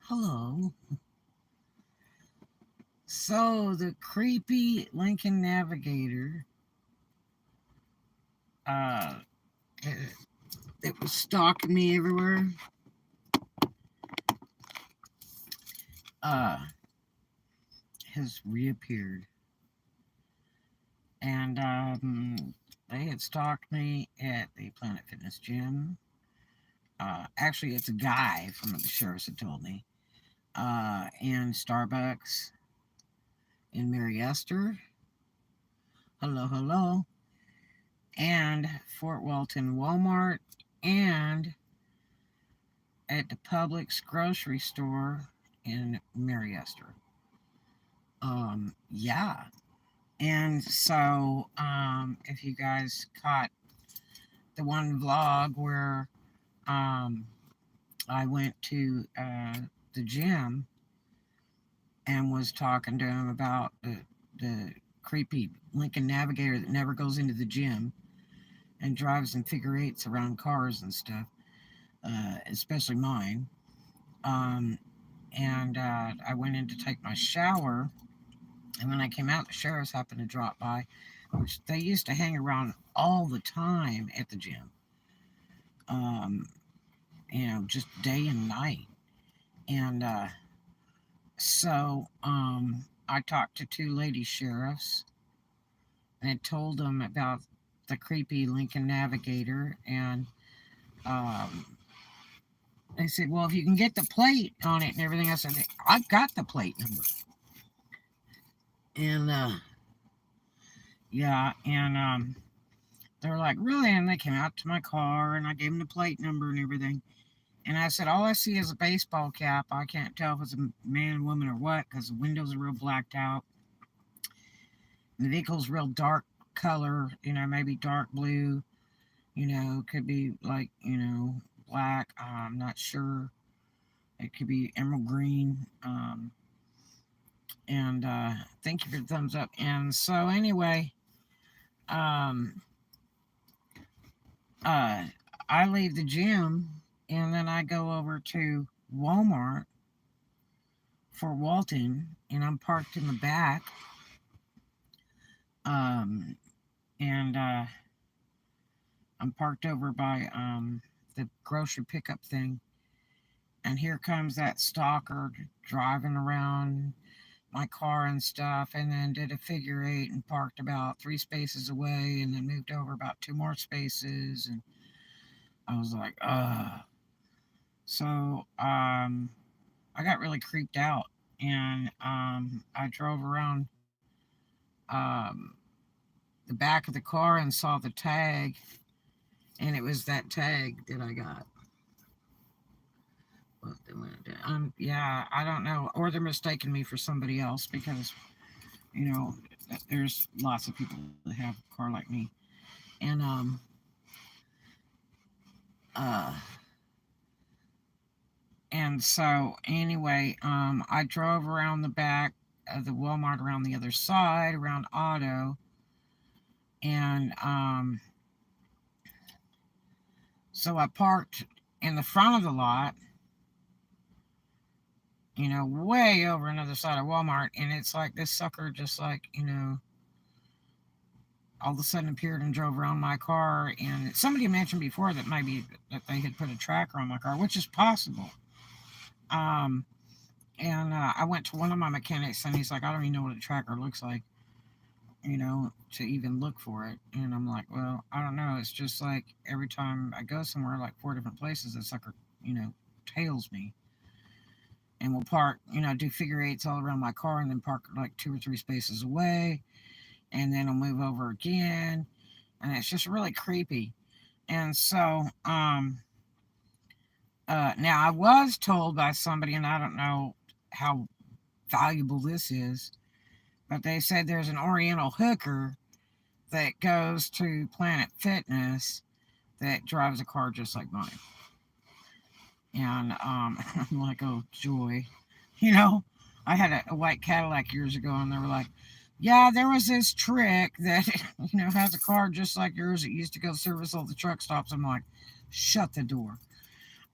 Hello. So the creepy Lincoln Navigator, uh, it, it was stalking me everywhere. Uh, has reappeared, and they had stalked me at the Planet Fitness gym. Actually, it's a guy from the sheriff's had told me. In Starbucks in Mary Esther. Hello, hello. And Fort Walton Walmart, and at the Publix grocery store in Mary Esther. Yeah. And so, if you guys caught the one vlog where um, I went to the gym and was talking to him about the creepy Lincoln Navigator that never goes into the gym and drives in figure eights around cars and stuff, especially mine. Um, and I went in to take my shower. And when I came out, the sheriffs happened to drop by, which they used to hang around all the time at the gym, um, just day and night. And I talked to two lady sheriffs and had told them about the creepy Lincoln Navigator. And um, they said, well, if you can get the plate on it and everything, I said, I've got the plate number. And yeah, and they were like, really? And they came out to my car and I gave them the plate number and everything. And I said, all I see is a baseball cap. I can't tell if it's a man, woman, or what because the windows are real blacked out. And the vehicle's real dark color, maybe dark blue, could be like, black. I'm not sure. It could be emerald green. And thank you for the thumbs up. And so, anyway, um, uh, I leave the gym and then I go over to Walmart for Walton, and I'm parked in the back. Um, and I'm parked over by the grocery pickup thing. And here comes that stalker driving around my car and stuff, and then did a figure eight and parked about 3 spaces away, and then moved over about 2 more spaces. And I was like, ugh. So I got really creeped out, and I drove around um, the back of the car and saw the tag, and it was that tag that I got. Yeah, I don't know, or they're mistaking me for somebody else because you know there's lots of people that have a car like me, and uh, and so anyway, I drove around the back of the Walmart around the other side around Auto, and so I parked in the front of the lot, way over another side of Walmart, and it's like this sucker just like, all of a sudden appeared and drove around my car. And somebody mentioned before that maybe that they had put a tracker on my car, which is possible. Um, and I went to one of my mechanics, and he's like, I don't even know what a tracker looks like, to even look for it. And I'm like, well, I don't know. It's just like every time I go somewhere, like 4 different places, the sucker, tails me and will park, do figure eights all around my car and then park like 2 or 3 spaces away. And then I'll move over again. And it's just really creepy. And so, now I was told by somebody, and I don't know how valuable this is, but they said there's an Oriental hooker that goes to Planet Fitness that drives a car just like mine. And I'm like, oh, joy. You know, I had a white Cadillac years ago, and they were like, yeah, there was this trick that, has a car just like yours. It used to go service all the truck stops. I'm like, shut the door.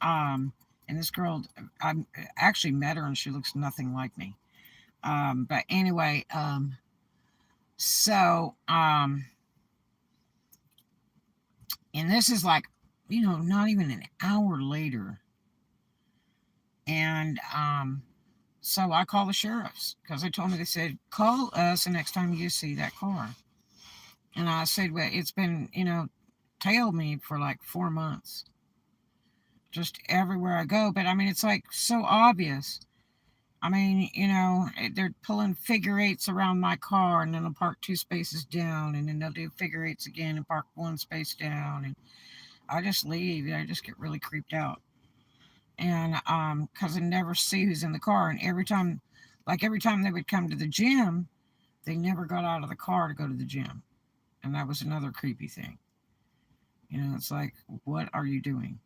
Um, And this girl, I actually met her and she looks nothing like me. But anyway, so, and this is like, not even an hour later. And so I call the sheriffs because they told me, they said, call us the next time you see that car. And I said, well, it's been, tailed me for like 4 months, just everywhere I go. But I mean, it's like so obvious. I mean, they're pulling figure eights around my car and then they'll park 2 spaces down and then they'll do figure eights again and park 1 space down. And I just leave. I just get really creeped out. And because I never see who's in the car. And every time they would come to the gym, they never got out of the car to go to the gym. And that was another creepy thing. It's like, what are you doing?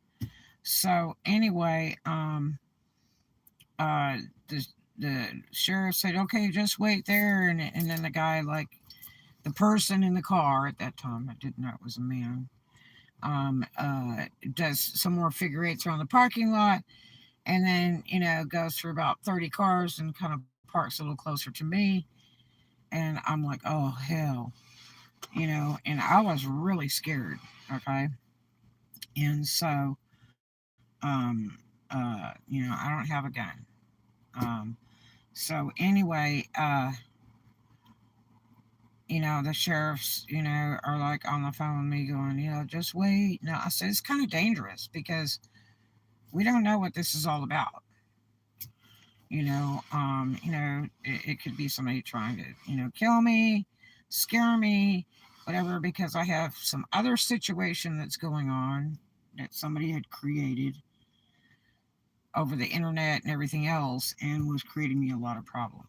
So anyway, uh, the sheriff said, okay, just wait there. And then the guy, like, the person in the car at that time, I didn't know it was a man, does some more figure eights around the parking lot, and then, goes through about 30 cars and kind of parks a little closer to me. And I'm like, oh, hell, and I was really scared. Okay. And so, I don't have a gun. Um, so anyway, the sheriffs, are like on the phone with me going, just wait. No, I said, it's kind of dangerous because we don't know what this is all about. It could be somebody trying to, kill me, scare me, whatever, because I have some other situation that's going on that somebody had created over the internet and everything else and was creating me a lot of problem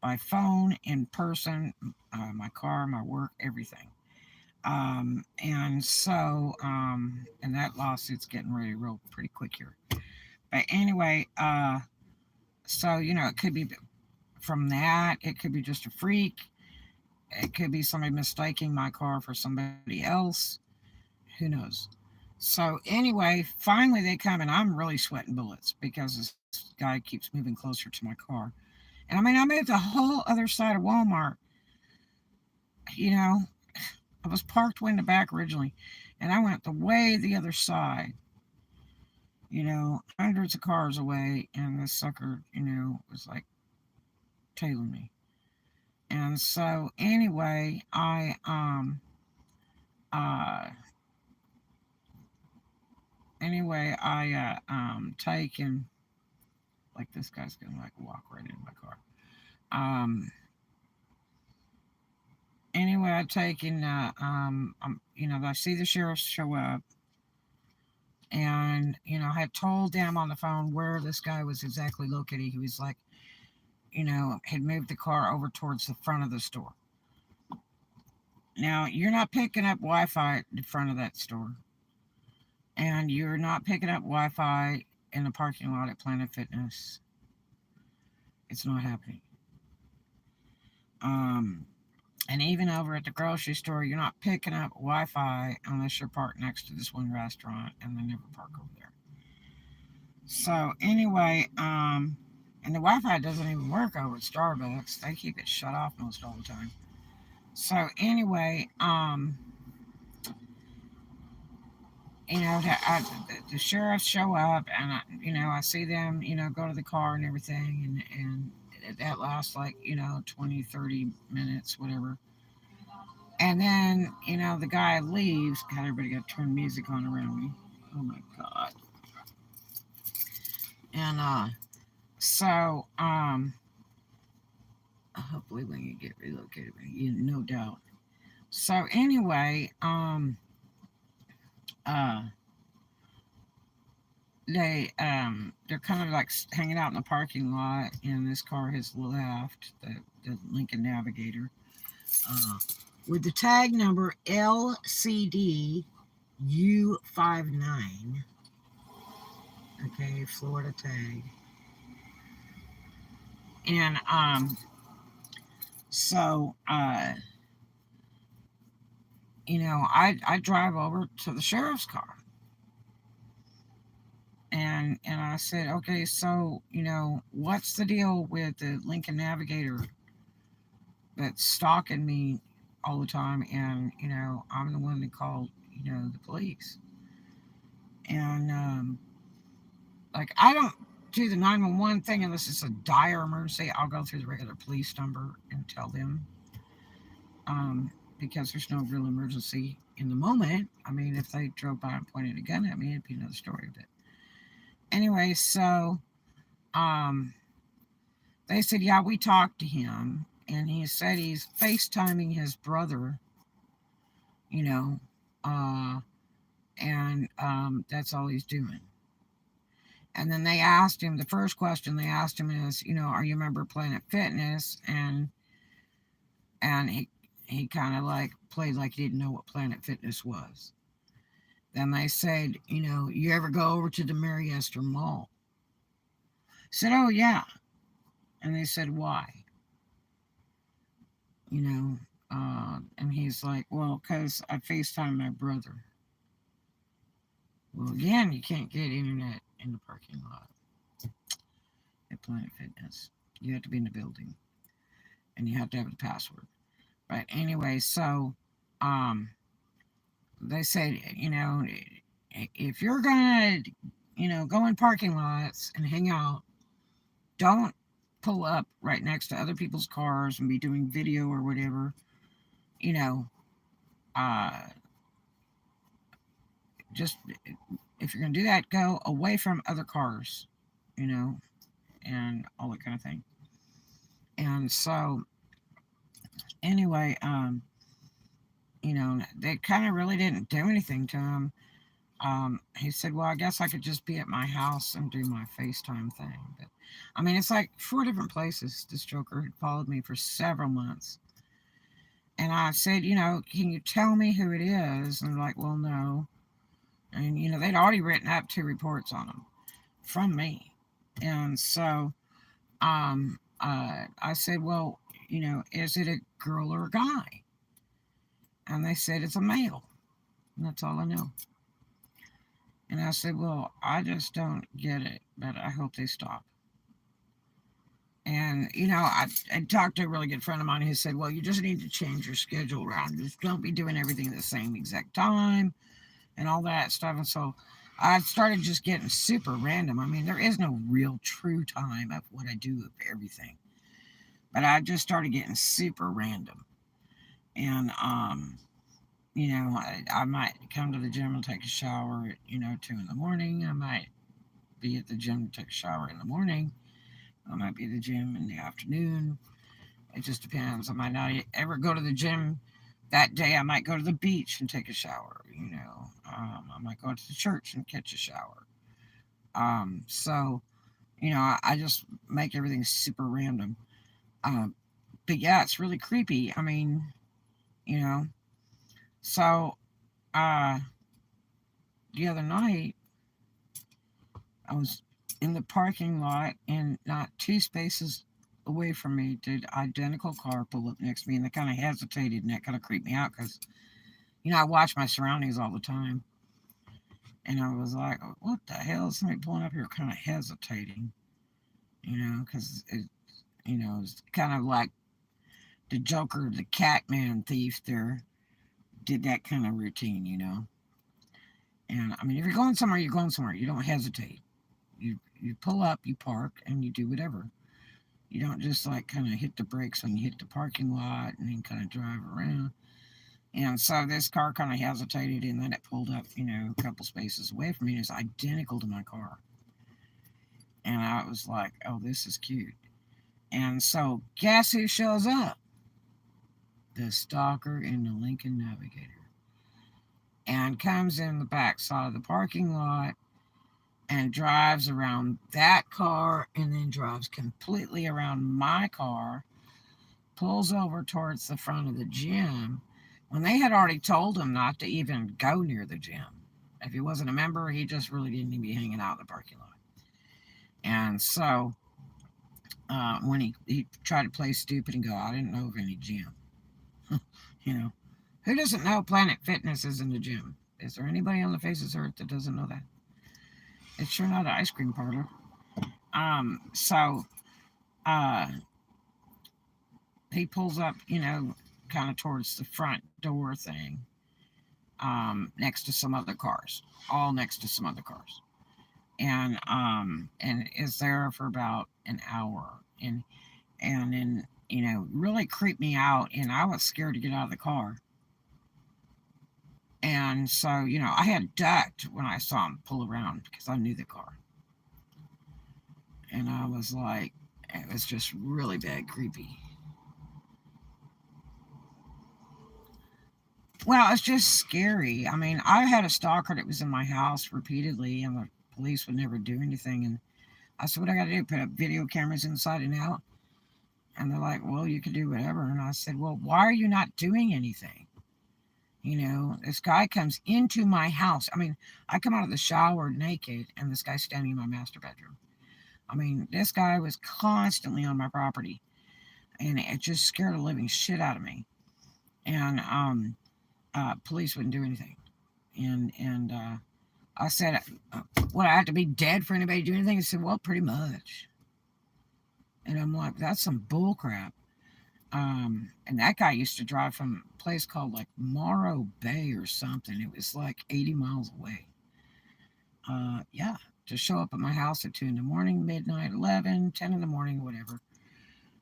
by phone, in person, my car, my work, everything. And that lawsuit's getting ready to roll pretty quick here. But anyway, so, it could be from that, it could be just a freak, it could be somebody mistaking my car for somebody else. Who knows? So anyway, finally they come and I'm really sweating bullets because this guy keeps moving closer to my car. And I mean, I'm at the whole other side of Walmart. You know, I was parked way in the back originally, and I went the way the other side. Hundreds of cars away, and this sucker, was like tailing me. And so anyway, uh take and, like, this guy's gonna like walk right into my car. Um anyway, I take and I see the sheriff show up, and I had told them on the phone where this guy was exactly located. He was like, had moved the car over towards the front of the store. Now, you're not picking up Wi-Fi at the front of that store, and you're not picking up Wi-Fi in the parking lot at Planet Fitness. It's not happening. Um, and even over at the grocery store, you're not picking up Wi-Fi unless you're parked next to this one restaurant, and they never park over there. So anyway, and the Wi-Fi doesn't even work over at Starbucks. They keep it shut off most all the time. So anyway, the sheriffs show up, and I see them, go to the car and everything, and that lasts like 20, 30 minutes, whatever. And then the guy leaves. God, everybody got to turn music on around me. Oh my god. And so hopefully we can get relocated, no doubt. So anyway, uh they're kind of like hanging out in the parking lot, and this car has left, the Lincoln Navigator, uh, with the tag number LCD U59. Okay, Florida tag. And so I drive over to the sheriff's car, and And I said, okay, so what's the deal with the Lincoln Navigator that's stalking me all the time? And I'm the one that called the police. And like, I don't do the 911 thing unless it's a dire emergency. I'll go through the regular police number and tell them, because there's no real emergency in the moment. I mean, if they drove by and pointed a gun at me, it'd be another story. But anyway, so um, they said, yeah, we talked to him, and he said he's FaceTiming his brother, you know, uh, and that's all he's doing. And then they asked him, the first question they asked him is, are you a member of Planet Fitness? And he kind of like played like he didn't know what Planet Fitness was. Then they said, you ever go over to the Mary Esther Mall? I said, oh yeah. And they said, why? And he's like, well, because I FaceTime my brother. Well, again, you can't get internet in the parking lot at Planet Fitness. You have to be in the building, and you have to have the password. But anyway, so they said, if you're gonna, go in parking lots and hang out, don't pull up right next to other people's cars and be doing video or whatever. Uh, just if you're gonna do that, go away from other cars, and all that kind of thing. And so, anyway, they kind of really didn't do anything to him. He said, well, I guess I could just be at my house and do my FaceTime thing. But I mean, it's like 4 different places. This joker had followed me for several months. And I said, can you tell me who it is? And they're like, well, no. And, they'd already written up 2 reports on him from me. And so I said, well, is it a girl or a guy? And they said, it's a male. And that's all I know. And I said, well, I just don't get it, but I hope they stop. And, I talked to a really good friend of mine who said, well, you just need to change your schedule around. Just don't be doing everything at the same exact time and all that stuff. And so I started just getting super random. I mean, there is no real true time of what I do of everything. But I just started getting super random. And, I might come to the gym and take a shower at, 2 in the morning. I might be at the gym to take a shower in the morning. I might be at the gym in the afternoon. It just depends. I might not ever go to the gym that day. I might go to the beach and take a shower, I might go to the church and catch a shower. So, I just make everything super random. But yeah, it's really creepy. I mean, so the other night I was in the parking lot, and not 2 spaces away from me did identical car pull up next to me, and they kind of hesitated, and that kind of creeped me out because I watch my surroundings all the time. And I was like, what the hell is somebody pulling up here kind of hesitating? Because it's kind of like the Joker, the Catman thief there, did that kind of routine. And I mean, if you're going somewhere, you're going somewhere. You don't hesitate. You pull up, you park, and you do whatever. You don't just like kind of hit the brakes when you hit the parking lot and then kind of drive around. And so this car kind of hesitated, and then it pulled up, a couple spaces away from me. And it's identical to my car. And I was like, oh, this is cute. And so guess who shows up? The Stalker in the Lincoln Navigator. And comes in the back side of the parking lot and drives around that car, and then drives completely around my car, pulls over towards the front of the gym when they had already told him not to even go near the gym. If he wasn't a member, he just really didn't need to be hanging out in the parking lot. And so when he tried to play stupid and go, I didn't know of any gym. Who doesn't know Planet Fitness is in the gym? Is there anybody on the face of this earth that doesn't know that? It's sure not an ice cream parlor. So uh, he pulls up, kind of towards the front door thing, next to some other cars, all next to some other cars, and is there for about an hour, and then really creeped me out, and I was scared to get out of the car. And so, I had ducked when I saw him pull around because I knew the car. And I was like, it was just really bad, creepy. Well, it's just scary. I mean, I had a stalker that was in my house repeatedly, and the police would never do anything. And I said, what I got to do? Put up video cameras inside and out? And they're like, well, you can do whatever. And I said, well, why are you not doing anything? This guy comes into my house. I mean, I come out of the shower naked, and this guy's standing in my master bedroom. I mean, this guy was constantly on my property, and it just scared the living shit out of me. And police wouldn't do anything. And I said, "Would I have to be dead for anybody to do anything?" He said, "Well, pretty much." And I'm like, "That's some bull crap." And that guy used to drive from a place called like Morro Bay or something. It was like 80 miles away. Yeah, to show up at my house at 2 in the morning, midnight, 11, 10 in the morning, whatever.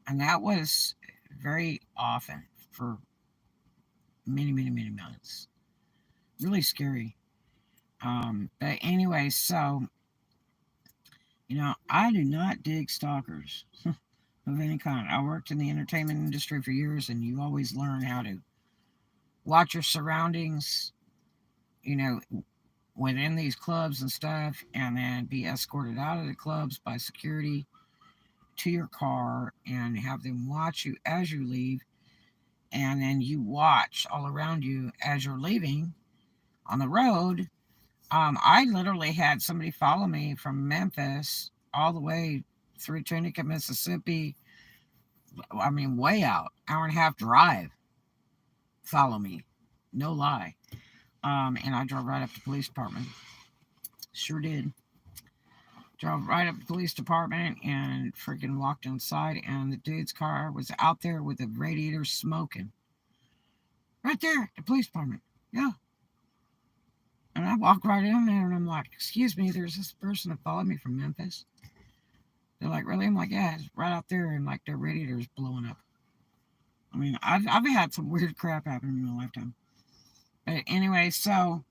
And that was very often for many, many, many months. Really scary. But anyway, so, I do not dig stalkers of any kind. I worked in the entertainment industry for years, and you always learn how to watch your surroundings, you know, within these clubs and stuff, and then be escorted out of the clubs by security to your car and have them watch you as you leave. And then you watch all around you as you're leaving on the road. I literally had somebody follow me from Memphis all the way through Tunica, Mississippi. I mean, way out, hour and a half drive. Follow me, no lie. And I drove right up to the police department. Sure did. Drove right up to the police department and freaking walked inside, and the dude's car was out there with the radiator smoking. Right there, at the police department. Yeah. And I walked right in there, and I'm like, "Excuse me, there's this person that followed me from Memphis." They're like, "Really?" I'm like, "Yeah, it's right out there, and like their radiator's blowing up." I mean, I've had some weird crap happen in my lifetime. But anyway, so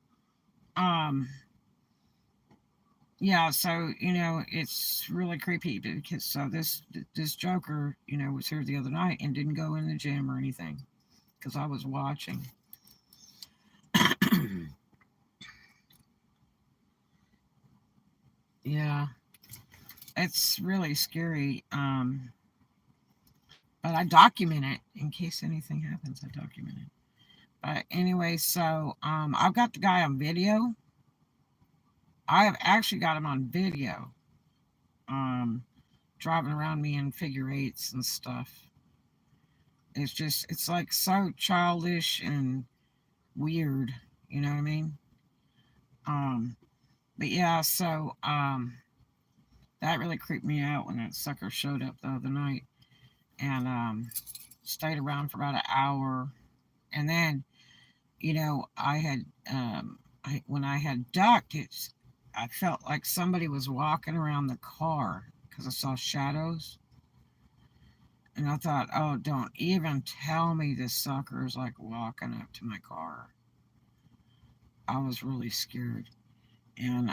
um, yeah, so it's really creepy because so this Joker, was here the other night and didn't go in the gym or anything because I was watching. Yeah, it's really scary. But I document it in case anything happens. I document it. But anyway, so I've got the guy on video. I have actually got him on video. Um, Driving around me in figure eights and stuff. It's like so childish and weird. You know what I mean? Um, but yeah, so that really creeped me out when that sucker showed up the other night, and stayed around for about an hour, and then I had when I had ducked, I felt like somebody was walking around the car because I saw shadows. And I thought, oh, don't even tell me this sucker is like walking up to my car. I was really scared. And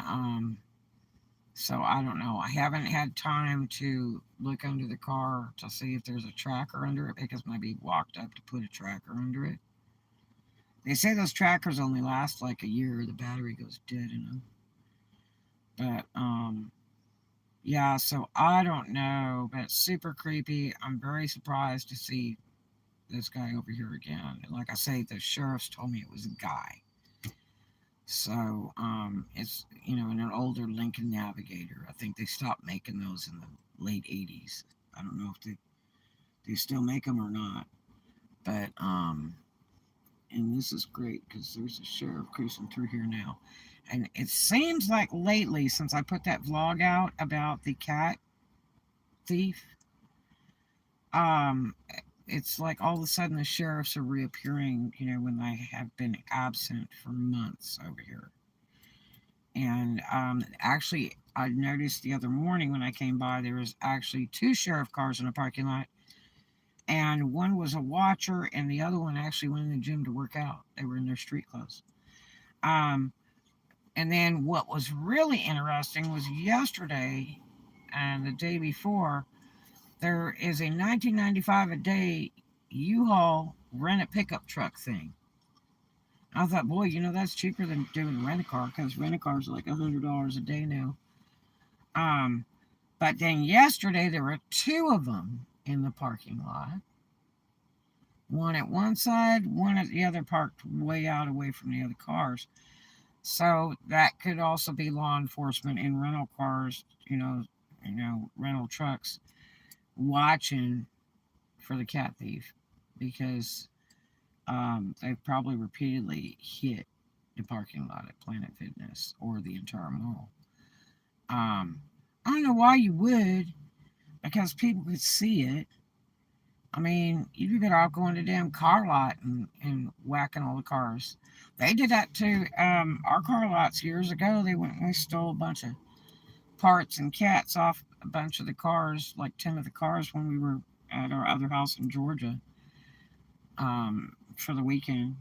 so I don't know. I haven't had time to look under the car to see if there's a tracker under it because maybe he walked up to put a tracker under it. They say those trackers only last like a year. The battery goes dead in them. But yeah, so I don't know, but it's super creepy. I'm very surprised to see this guy over here again. And like I say, the sheriffs told me it was a guy. So it's in an older Lincoln Navigator. I think they stopped making those in the late '80s. I don't know if they still make them or not. But and this is great because there's a sheriff cruising through here now. And it seems like lately, since I put that vlog out about the cat thief, um, it's like all of a sudden the sheriffs are reappearing, when they have been absent for months over here. And actually, I noticed the other morning when I came by, there was actually two sheriff cars in a parking lot. And one was a watcher, and the other one actually went in the gym to work out. They were in their street clothes. Um, and then what was really interesting was yesterday and the day before, there is a 1995 a day U-Haul rent a pickup truck thing. I thought, boy, that's cheaper than doing rent a car because rent a cars are like $100 a day now. Um, but then yesterday there were two of them in the parking lot. One at one side, one at the other, parked way out away from the other cars. So that could also be law enforcement in rental cars, rental trucks watching for the cat thief because they've probably repeatedly hit the parking lot at Planet Fitness or the entire mall. I don't know why you would, because people could see it. I mean, you'd be better off going to the damn car lot and whacking all the cars. They did that to our car lots years ago. They went and they stole a bunch of parts and cats off a bunch of the cars, like 10 of the cars when we were at our other house in Georgia for the weekend.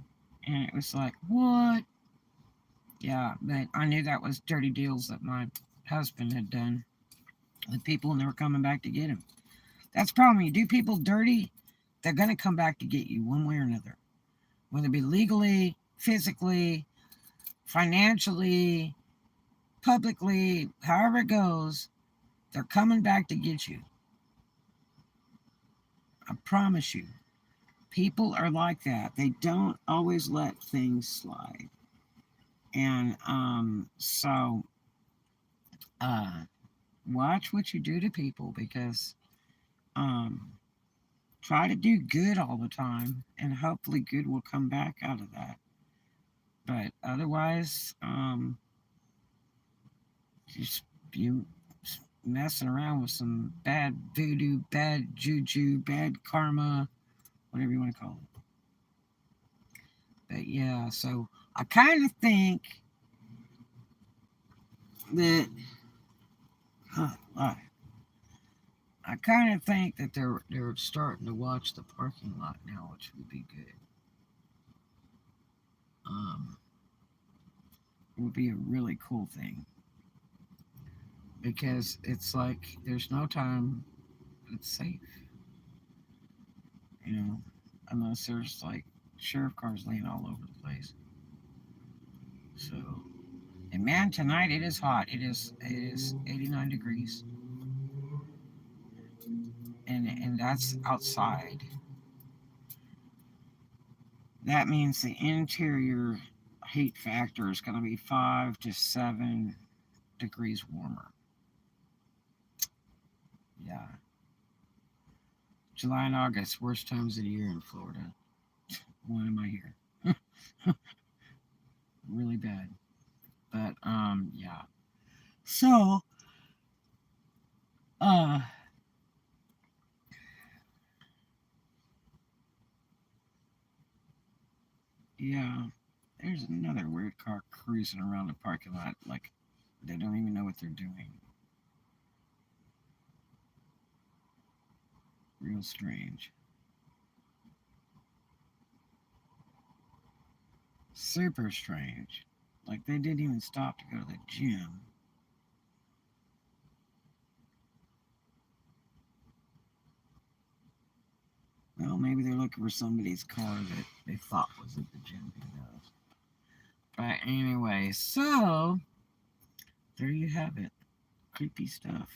And it was like, what? Yeah, but I knew that was dirty deals that my husband had done with people and they were coming back to get him. That's the problem. You do people dirty, they're going to come back to get you one way or another. Whether it be legally, physically, financially, publicly, however it goes, they're coming back to get you. I promise you. People are like that. They don't always let things slide. And watch what you do to people because try to do good all the time and hopefully good will come back out of that. But otherwise, just you messing around with some bad voodoo, bad juju, bad karma, whatever you want to call it. But yeah, so I kind of think that I kind of think that they're starting to watch the parking lot now, which would be good. It would be a really cool thing because it's like there's no time it's safe, unless there's like sheriff cars laying all over the place. So, and man, tonight it is hot. It is 89 degrees, and that's outside. That means the interior heat factor is going to be 5 to 7 degrees warmer. Yeah. July and August, worst times of the year in Florida. Why am I here? Really bad. But yeah. So yeah. There's another weird car cruising around the parking lot like they don't even know what they're doing. Real strange. Super strange. Like they didn't even stop to go to the gym. Well, maybe they're looking for somebody's car that they thought was at the gym. Who knows? But anyway, so there you have it. Creepy stuff.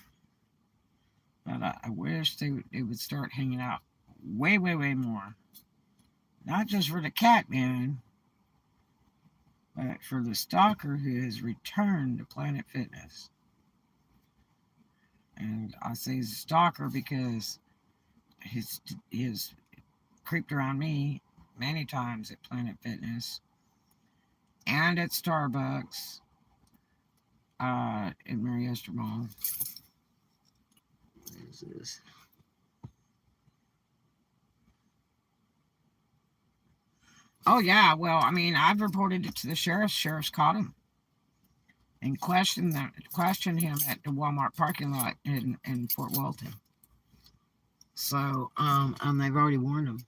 But I wish they would start hanging out way, way, way more. Not just for the cat man, but for the stalker who has returned to Planet Fitness. And I say stalker because his creeped around me many times at Planet Fitness and at Starbucks in Mary Esther Mall. What is this? Oh yeah, well, I mean, I've reported it to the sheriff. Sheriff's caught him and questioned him at the Walmart parking lot in Fort Walton. So, and they've already warned him.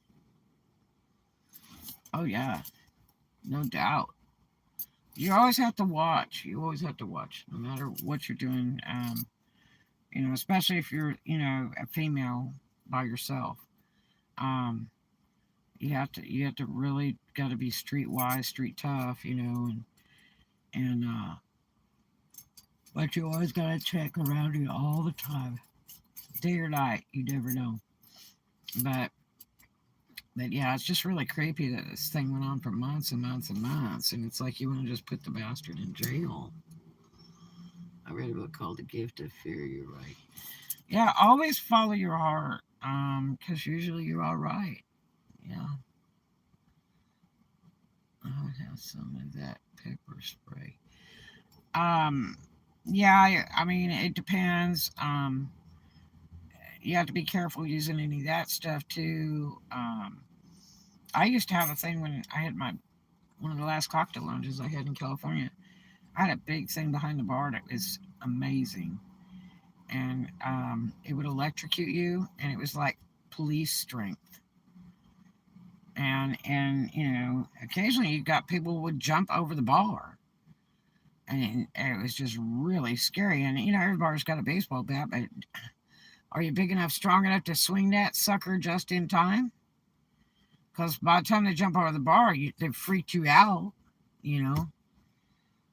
Oh yeah, no doubt. You always have to watch. You always have to watch, no matter what you're doing. Especially if you're, a female by yourself. Um, you have to really got to be street wise, street tough, and but you always gotta check around you all the time, day or night. You never know. But yeah, it's just really creepy that this thing went on for months and months and months, and it's like you want to just put the bastard in jail. I read a book called The Gift of Fear. You're right. Yeah, always follow your heart, because usually you're all right. Yeah, I would have some of that pepper spray. Um, yeah, I mean it depends. You have to be careful using any of that stuff too. I used to have a thing when I had my one of the last cocktail lounges I had in California. I had a big thing behind the bar that was amazing, and it would electrocute you, and it was like police strength. And occasionally you got people who would jump over the bar, and it was just really scary. And every bar's got a baseball bat, but are you big enough, strong enough to swing that sucker just in time? Because by the time they jump over the bar, they've freaked you out, you know.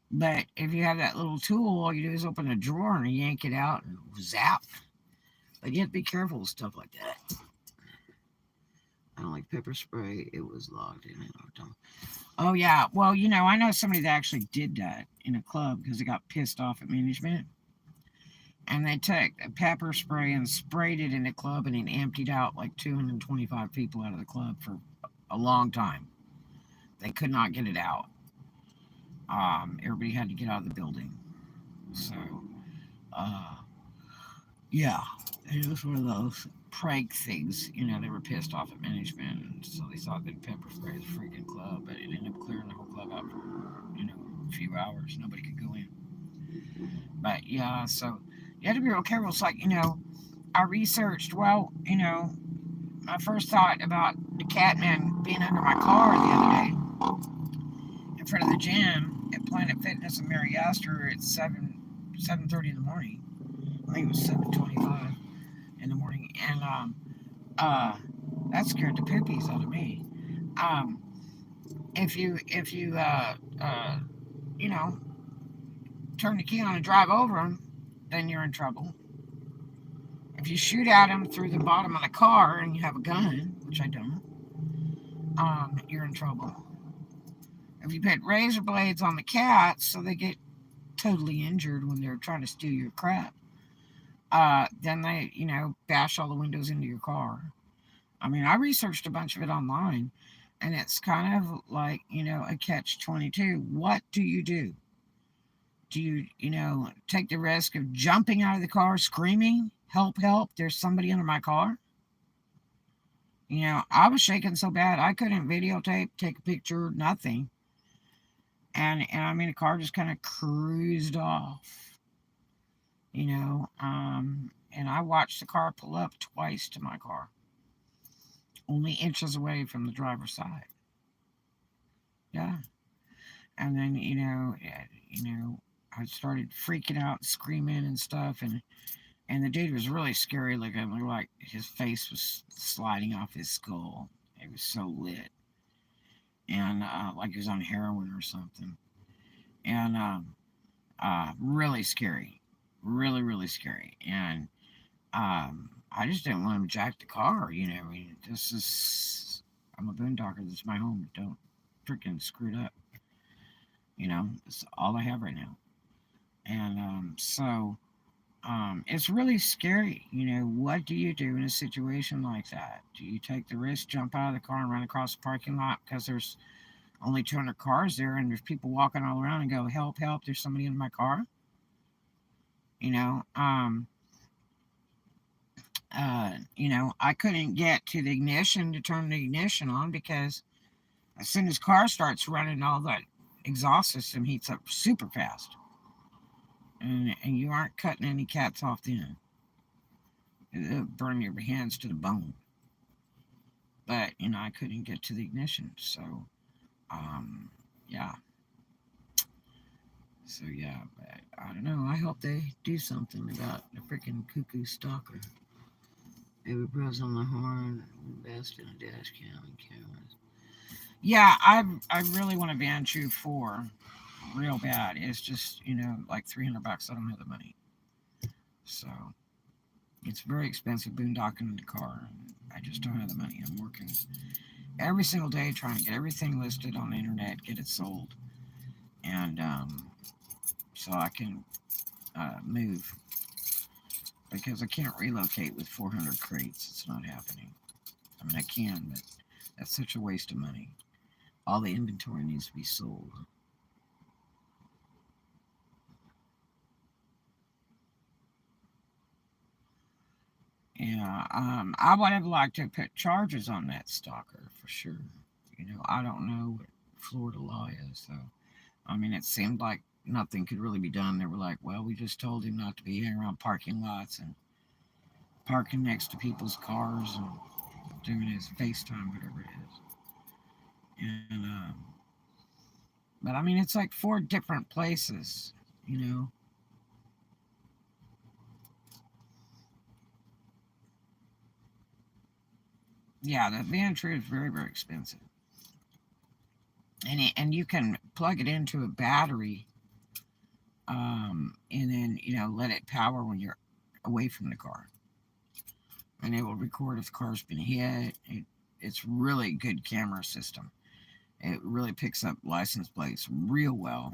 But if you have that little tool, all you do is open a drawer and yank it out and zap. But you have to be careful with stuff like that. I don't like pepper spray. It was logged in. Oh, yeah. Well, I know somebody that actually did that in a club because they got pissed off at management. And they took a pepper spray and sprayed it in the club, and it emptied out like 225 people out of the club for a long time. They could not get it out. Everybody had to get out of the building. So, uh, yeah, it was one of those prank things. They were pissed off at management, and so they thought they'd pepper spray the freaking club, but it ended up clearing the whole club out for, a few hours. Nobody could go in. But yeah, so you have to be real careful. It's like, I researched, well, my first thought about the Catman being under my car the other day in front of the gym at Planet Fitness in Mary Astor at 7:30 in the morning. I think it was 7:25 in the morning, and uh, that scared the poopies out of me. Um, if you you know turn the key on and drive over them, then you're in trouble. If you shoot at them through the bottom of the car and you have a gun, which I don't, you're in trouble. If you put razor blades on the cats so they get totally injured when they're trying to steal your crap, then they, bash all the windows into your car. I mean, I researched a bunch of it online, and it's kind of like, a catch 22. What do you do? Do you, take the risk of jumping out of the car screaming, help, help, there's somebody under my car? I was shaking so bad I couldn't videotape, take a picture, nothing. And I mean, the car just kind of cruised off, and I watched the car pull up twice to my car, only inches away from the driver's side. Yeah. And then, I started freaking out, screaming and stuff, and the dude was really scary looking. Looked like his face was sliding off his skull. It was so lit, and like he was on heroin or something. And really scary, really really scary. And I just didn't want him to jack the car. I mean, this is I'm a boondocker. This is my home. Don't freaking screw it up. It's all I have right now. And it's really scary. What do you do in a situation like that? Do you take the risk, jump out of the car, and run across the parking lot because there's only 200 cars there and there's people walking all around and go, help, help, there's somebody in my car? you know. I couldn't get to the ignition to turn the ignition on because as soon as car starts running, all that exhaust system heats up super fast, and you aren't cutting any cats off then. It'll burn your hands to the bone. But I couldn't get to the ignition, so um, yeah. So yeah, but I don't know. I hope they do something about the freaking cuckoo stalker. Every bros on the horn, best in a dash cam and cameras. Yeah, I really want a Banshee 4 real bad. It's just like $300. I don't have the money, so it's very expensive boondocking in the car. I just don't have the money. I'm working every single day trying to get everything listed on the internet, get it sold, and so I can move because I can't relocate with 400 crates. It's not happening. I mean, I can, but that's such a waste of money. All the inventory needs to be sold. Yeah, I would have liked to put charges on that stalker for sure. I don't know what Florida law is, though. I mean, it seemed like nothing could really be done. They were like, well, we just told him not to be around parking lots and parking next to people's cars and doing his FaceTime, whatever it is. And, but I mean, it's like 4 different places, you know. Yeah, the Vantry is very, very expensive. And you can plug it into a battery, and then let it power when you're away from the car, and it will record if the car's been hit. It's really good camera system. It really picks up license plates real well,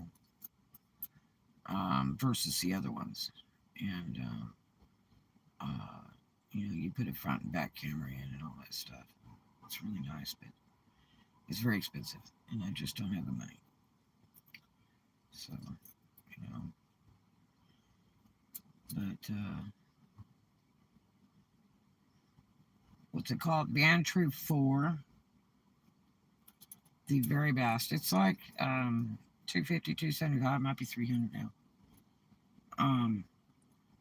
versus the other ones. And you put a front and back camera in and all that stuff. It's really nice, but it's very expensive, and I just don't have the money. So, you know, but what's it called? Bantry 4, the very best. It's like 250, 275, might be 300 now.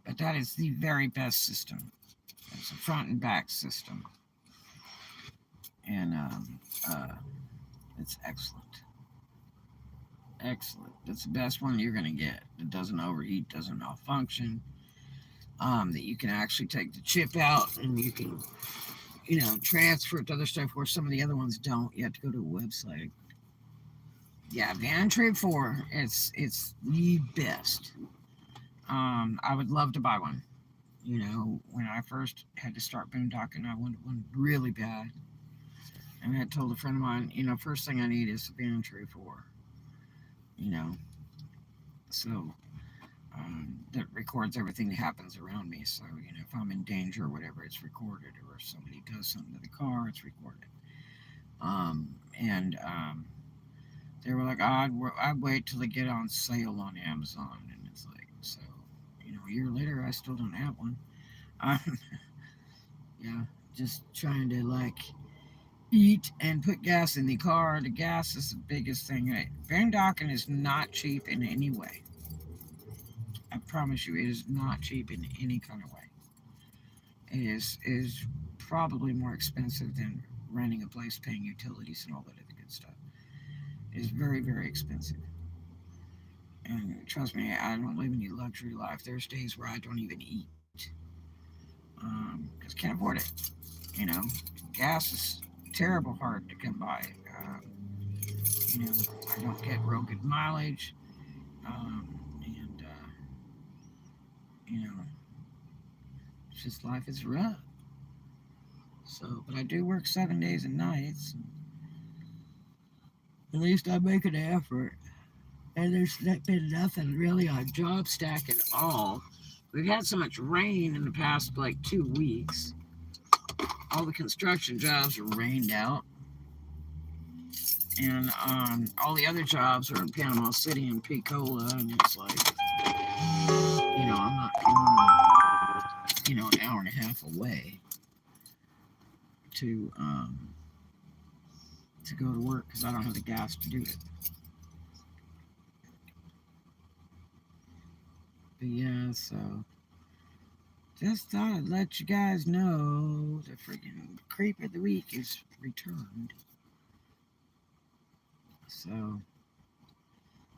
But that is the very best system. It's a front and back system, and it's excellent. Excellent. That's the best one you're gonna get. It doesn't overheat, doesn't malfunction. That you can actually take the chip out and you can, transfer it to other stuff where some of the other ones don't. You have to go to a website. Yeah, Vantry 4. It's the best. I would love to buy one. When I first had to start boondocking, I wanted one really bad. And I had told a friend of mine, first thing I need is a Vantry 4. You know, so that records everything that happens around me. So, if I'm in danger or whatever, it's recorded. Or if somebody does something to the car, it's recorded. And they were like, I'd wait till they get on sale on Amazon. And it's like, so, a year later, I still don't have one. Yeah, just trying to eat and put gas in the car. The gas is the biggest thing. Right? Boondocking is not cheap in any way. I promise you, it is not cheap in any kind of way. It is probably more expensive than renting a place, paying utilities, and all that other good stuff. It is very, very expensive. And trust me, I don't live any luxury life. There's days where I don't even eat because I can't afford it. You know, gas is terrible hard to come by. You know, I don't get real good mileage, and you know, it's just life is rough. So, but I do work 7 days and nights. At least I make an effort. And there's been nothing really on job stack at all. We've had so much rain in the past 2 weeks. All the construction jobs are rained out. And all the other jobs are in Panama City and Picola. And it's I'm not an hour and a half away to go to work because I don't have the gas to do it. But yeah, so just thought I'd let you guys know the freaking creep of the week is returned. So,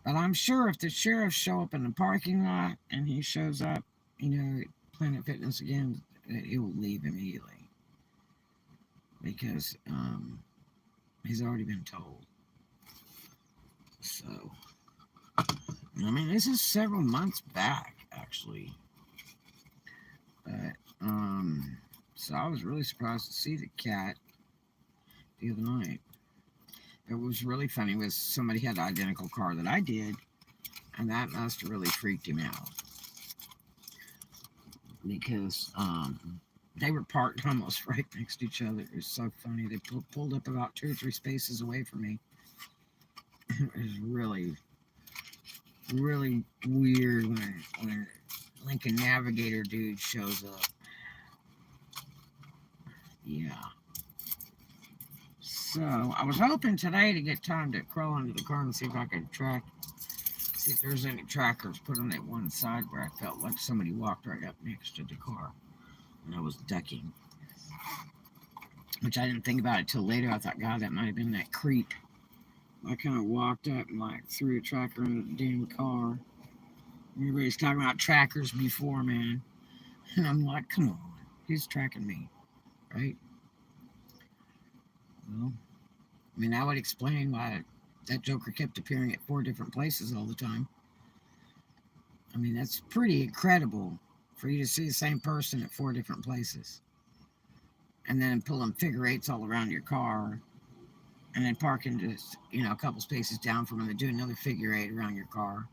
but I'm sure if the sheriff show up in the parking lot and he shows up, at Planet Fitness again, it will leave immediately because he's already been told. So, I mean, this is several months back actually, but so I was really surprised to see the cat the other night. It was really funny was somebody had the identical car that I did, and that must have really freaked him out because they were parked almost right next to each other. It was so funny. They pulled up about 2 or 3 spaces away from me. It was really, really weird when Lincoln Navigator dude shows up. Yeah. So I was hoping today to get time to crawl into the car and see if I could see if there's any trackers put on that one side where I felt like somebody walked right up next to the car when I was ducking. Which I didn't think about it till later. I thought, God, that might have been that creep. I kind of walked up and threw a tracker in the damn car. Everybody's talking about trackers before, man. And I'm like, come on, he's tracking me, right? Well, I mean, that would explain why that Joker kept appearing at 4 different places all the time. I mean, that's pretty incredible for you to see the same person at 4 different places. And then pulling figure eights all around your car. And then parking just, a couple spaces down from them and do another figure eight around your car.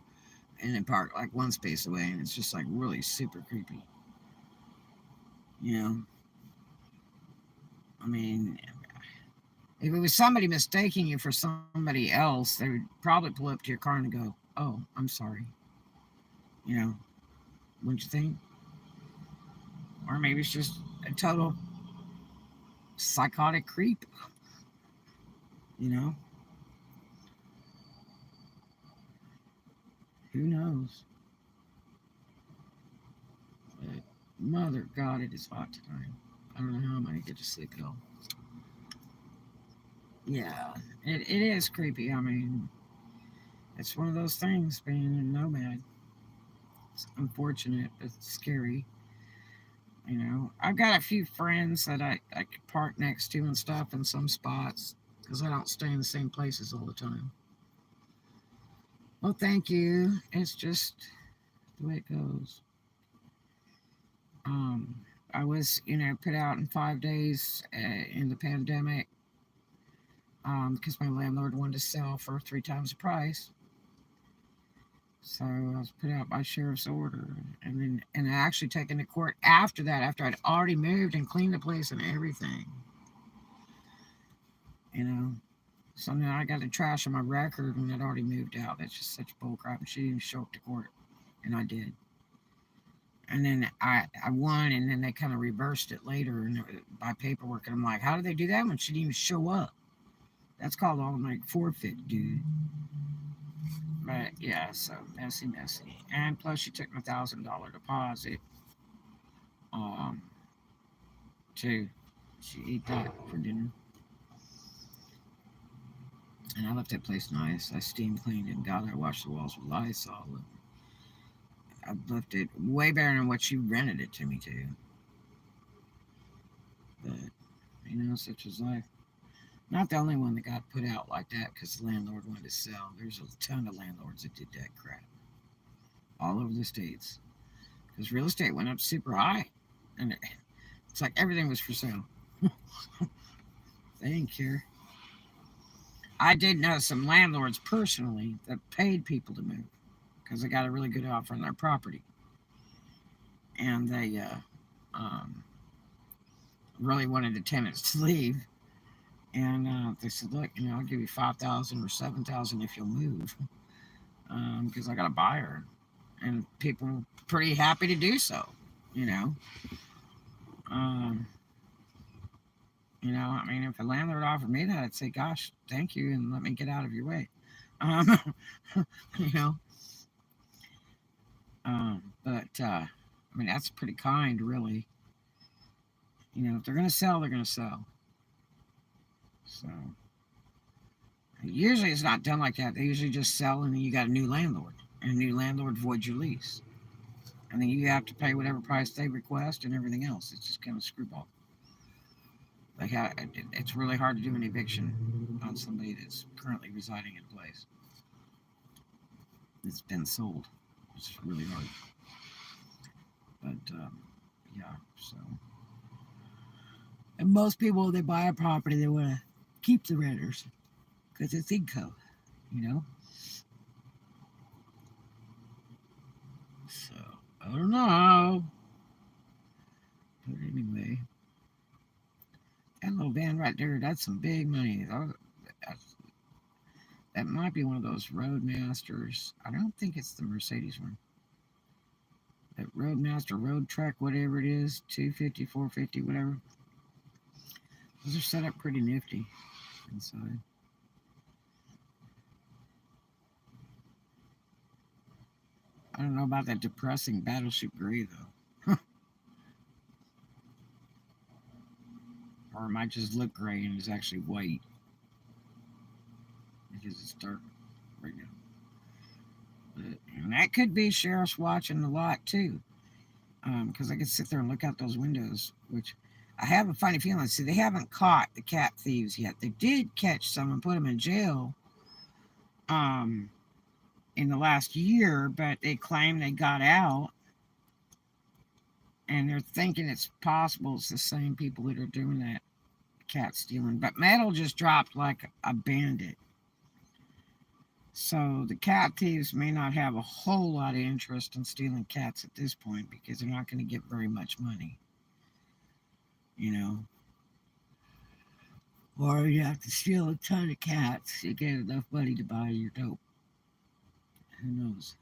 And then park 1 space away. And it's just really super creepy. I mean, if it was somebody mistaking you for somebody else, they would probably pull up to your car and go, "Oh, I'm sorry." Wouldn't you think? Or maybe it's just a total psychotic creep. Who knows? But mother God, it is hot tonight. I don't know how I'm going to get to sleep at all. Yeah, it is creepy. I mean, it's one of those things being a nomad. It's unfortunate, but it's scary. I've got a few friends that I could park next to and stuff in some spots because I don't stay in the same places all the time. Well, thank you. It's just the way it goes. I was, put out in 5 days in the pandemic because my landlord wanted to sell for 3 times the price. So I was put out by sheriff's order, and I actually taken to court after that, after I'd already moved and cleaned the place and everything. So now I got the trash on my record when I'd already moved out. That's just such bullcrap. And she didn't even show up to court, and I did. And then I won, and then they kind of reversed it later and by paperwork. And I'm like, how did they do that when she didn't even show up? That's called automatic forfeit, dude. But yeah, so messy. And plus, she took my $1,000 deposit. Too. She ate that for dinner. And I left that place nice. I steam cleaned it, and God, I washed the walls with Lysol. I left it way better than what she rented it to me to. But, such is life. Not the only one that got put out like that because the landlord wanted to sell. There's a ton of landlords that did that crap. All over the states. Because real estate went up super high. And it's like everything was for sale. They didn't care. I did know some landlords personally that paid people to move because they got a really good offer on their property. And they really wanted the tenants to leave. And they said, look, I'll give you $5,000 or $7,000 if you'll move because I got a buyer. and people are pretty happy to do so, you know. Um, I mean, if a landlord offered me that, I'd say, "Gosh, thank you, and let me get out of your way." Um, you know, but I mean, that's pretty kind, really. If they're gonna sell, they're gonna sell. So usually it's not done like that. They usually just sell, and then you got a new landlord, and a new landlord voids your lease, and then you have to pay whatever price they request and everything else. It's just kind of screwball. It's really hard to do an eviction on somebody that's currently residing in a place that's been sold. It's really hard. But yeah, so and most people, they buy a property, they want to keep the renters because it's income, you know. So I don't know, but anyway, that little van right there—that's some big money. That might be one of those Roadmasters. I don't think it's the Mercedes one. That Roadmaster, Road Trek, whatever it is, 250, 450, whatever. Those are set up pretty nifty inside. I don't know about that depressing battleship gray though. Or it might just look gray and it's actually white because it's dark right now. And that could be sheriffs watching the lot too, because I could sit there and look out those windows. Which I have a funny feeling. See, they haven't caught the cat thieves yet. They did catch some and put them in jail in the last year, but they claim they got out, and they're thinking it's possible it's the same people that are doing that cat stealing. But metal just dropped like a bandit. So the cat thieves may not have a whole lot of interest in stealing cats at this point because they're not going to get very much money, you know. Or you have to steal a ton of cats to get enough money to buy your dope. Who knows?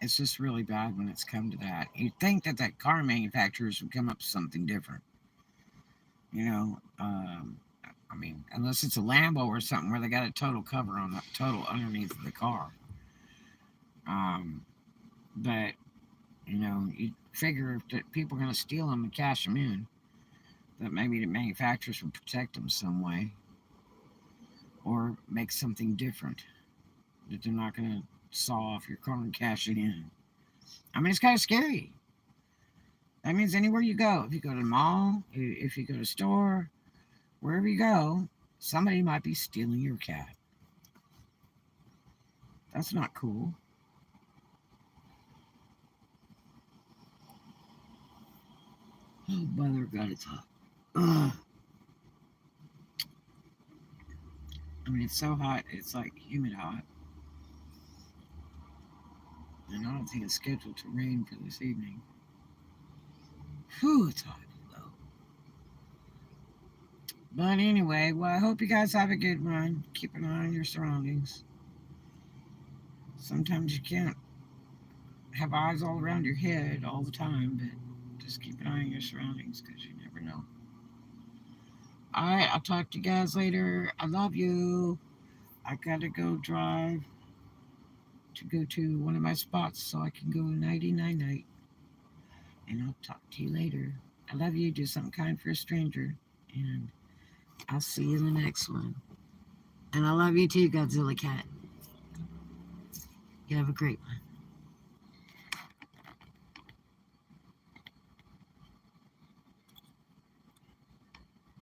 It's just really bad when it's come to that. You'd think that car manufacturers would come up with something different, you know. I mean, unless it's a Lambo or something where they got a total cover on the total underneath of the car. But you figure if people are going to steal them and cash them in, that maybe the manufacturers would protect them some way, or make something different that they're not going to saw off your car and cash it in. I mean, it's kind of scary. That means anywhere you go, if you go to the mall, if you go to a store, wherever you go, somebody might be stealing your cat. That's not cool. Oh, mother God, it's hot. Ugh. I mean, it's so hot, it's like humid hot. And I don't think it's scheduled to rain for this evening. Whew, it's hot, though. But anyway, well, I hope you guys have a good one. Keep an eye on your surroundings. Sometimes you can't have eyes all around your head all the time, but just keep an eye on your surroundings because you never know. Alright, I'll talk to you guys later. I love you. I gotta go drive to go to one of my spots so I can go nighty night night. And I'll talk to you later. I love you. Do something kind for a stranger. And I'll see you in the next one. And I love you too, Godzilla Cat. You have a great one.